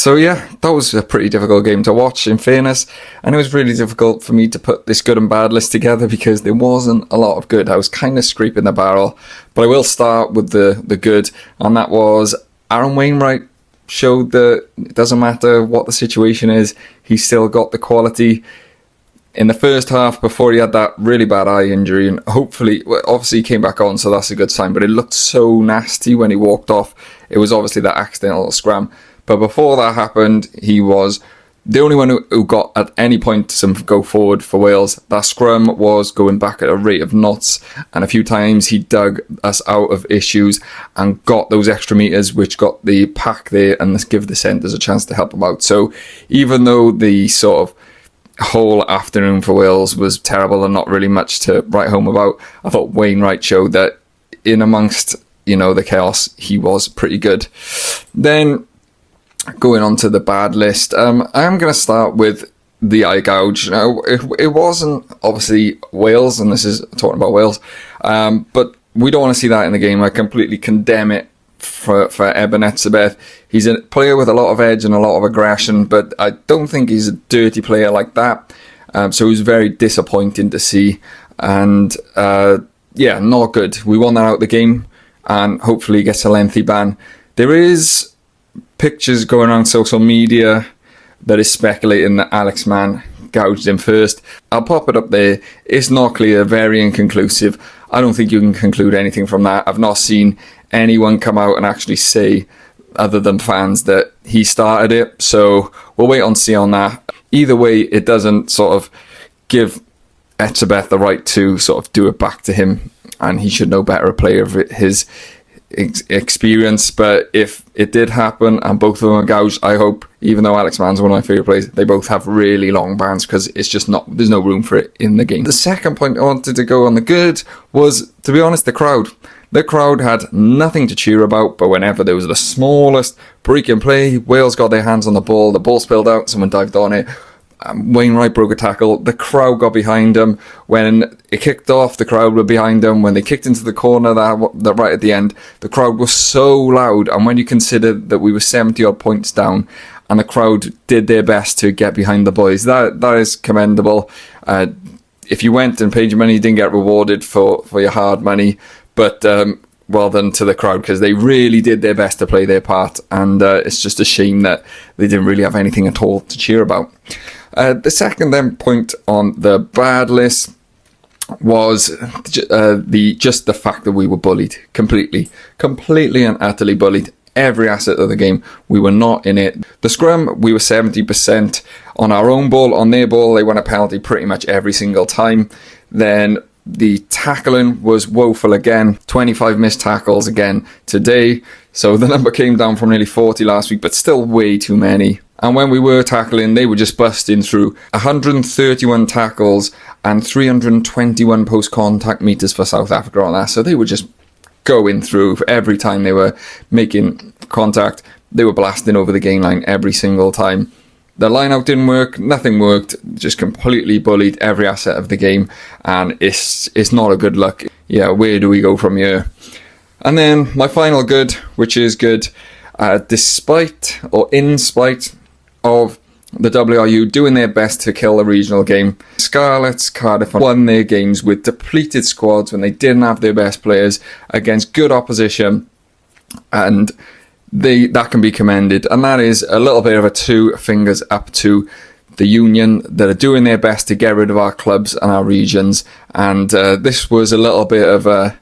So yeah, that was a pretty difficult game to watch, in fairness, and it was really difficult for me to put this good and bad list together because there wasn't a lot of good. I was kind of scraping the barrel, but I will start with the good, and that was Aaron Wainwright showed that it doesn't matter what the situation is, he's still got the quality. In the first half, before he had that really bad eye injury, and hopefully, well, obviously he came back on, so that's a good sign, but it looked so nasty when he walked off. It was obviously that accidental scrum. But before that happened, he was the only one who got at any point some go forward for Wales. That scrum was going back at a rate of knots, and a few times he dug us out of issues and got those extra metres, which got the pack there and give the centres a chance to help them out. So even though the sort of whole afternoon for Wales was terrible and not really much to write home about, I thought Wainwright showed that in amongst, the chaos, he was pretty good. Then going on to the bad list, I'm going to start with the eye gouge. Now, it wasn't obviously Wales, and this is talking about Wales, but we don't want to see that in the game. I completely condemn it for Eben Etzebeth. He's a player with a lot of edge and a lot of aggression, but I don't think he's a dirty player like that. So it was very disappointing to see, and not good. We won that out of the game, and hopefully he gets a lengthy ban. There is pictures going around social media that is speculating that Alex Mann gouged him first. I'll pop it up there. It's not clear, very inconclusive. I don't think you can conclude anything from that. I've not seen anyone come out and actually say, other than fans, that he started it. So we'll wait and see on that. Either way, it doesn't sort of give Etzebeth the right to sort of do it back to him, and he should know better, a player of his experience. But if it did happen and both of them are gouged, I hope, even though Alex Mann's one of my favourite players, they both have really long bans, because it's just there's no room for it in the game. The second point I wanted to go on the good was, to be honest, the crowd. The crowd had nothing to cheer about, but whenever there was the smallest break in play, Wales got their hands on the ball spilled out, someone dived on it, Wainwright broke a tackle, the crowd got behind him. When it kicked off, the crowd were behind him. When they kicked into the corner, that right at the end, the crowd was so loud. And when you consider that we were 70 odd points down, and the crowd did their best to get behind the boys, that is commendable. If you went and paid your money, you didn't get rewarded for your hard money, but well done to the crowd, because they really did their best to play their part, and it's just a shame that they didn't really have anything at all to cheer about. The second then point on the bad list was the fact that we were bullied completely and utterly bullied. Every asset of the game, we were not in it. The scrum, we were 70% on our own ball. On their ball, they won a penalty pretty much every single time. Then the tackling was woeful again. 25 missed tackles again today. So the number came down from nearly 40 last week, but still way too many. And when we were tackling, they were just busting through. 131 tackles and 321 post-contact metres for South Africa on that. So they were just going through. Every time they were making contact, they were blasting over the gain line every single time. The line-out didn't work, nothing worked, just completely bullied every asset of the game, and it's not a good look. Yeah, where do we go from here? And then my final good, which is good, despite or in spite of the WRU doing their best to kill a regional game, Scarlets Cardiff won their games with depleted squads when they didn't have their best players against good opposition, and that can be commended. And that is a little bit of a 2 fingers up to the union that are doing their best to get rid of our clubs and our regions. And this was a little bit of a,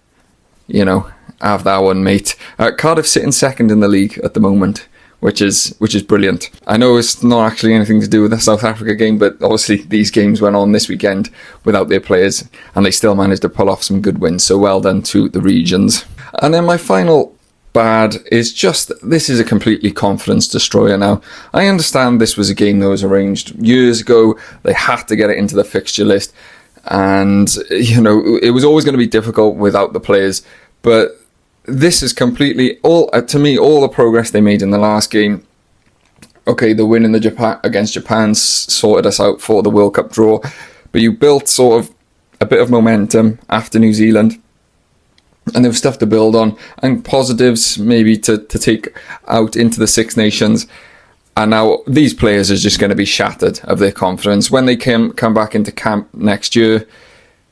have that one, mate. Cardiff sitting second in the league at the moment, which is brilliant. I know it's not actually anything to do with the South Africa game, but obviously these games went on this weekend without their players, and they still managed to pull off some good wins. So well done to the regions. And then my final bad is just, this is a completely confidence destroyer now. I understand this was a game that was arranged years ago. They had to get it into the fixture list, and it was always going to be difficult without the players. But this is completely, to me, all the progress they made in the last game. Okay, the win in against Japan sorted us out for the World Cup draw, but you built sort of a bit of momentum after New Zealand, and there was stuff to build on and positives maybe to take out into the Six Nations. And now these players are just going to be shattered of their confidence. When they come back into camp next year,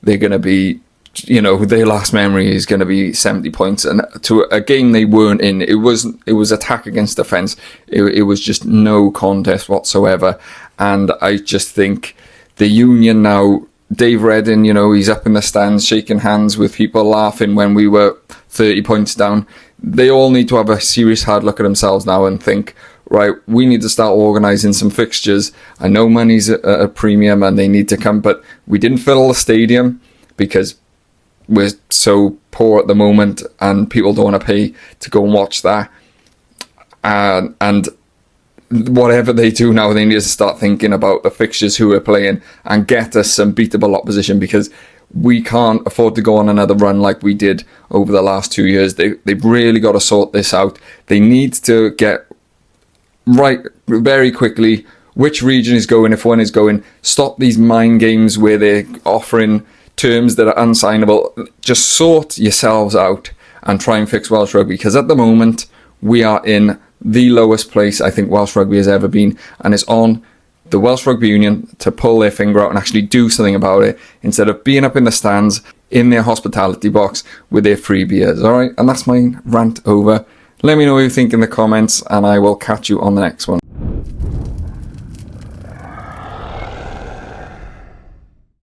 they're going to be, their last memory is going to be 70 points. And to a game they weren't in, it was attack against defence. It was just no contest whatsoever. And I just think the union now, Dave Redding, he's up in the stands shaking hands with people, laughing when we were 30 points down. They all need to have a serious hard look at themselves now and think, right, we need to start organising some fixtures. I know money's at a premium and they need to come, but we didn't fill the stadium because we're so poor at the moment and people don't want to pay to go and watch that. And whatever they do now, they need to start thinking about the fixtures, who we're playing, and get us some beatable opposition, because we can't afford to go on another run like we did over the last 2 years. They've really got to sort this out. They need to get right very quickly which region is going, if one is going. Stop these mind games where they're offering terms that are unsignable. Just sort yourselves out and try and fix Welsh Rugby, because at the moment we are in the lowest place I think Welsh Rugby has ever been, and it's on the Welsh Rugby Union to pull their finger out and actually do something about it, instead of being up in the stands in their hospitality box with their free beers. Alright, and that's my rant over. Let me know what you think in the comments, and I will catch you on the next one.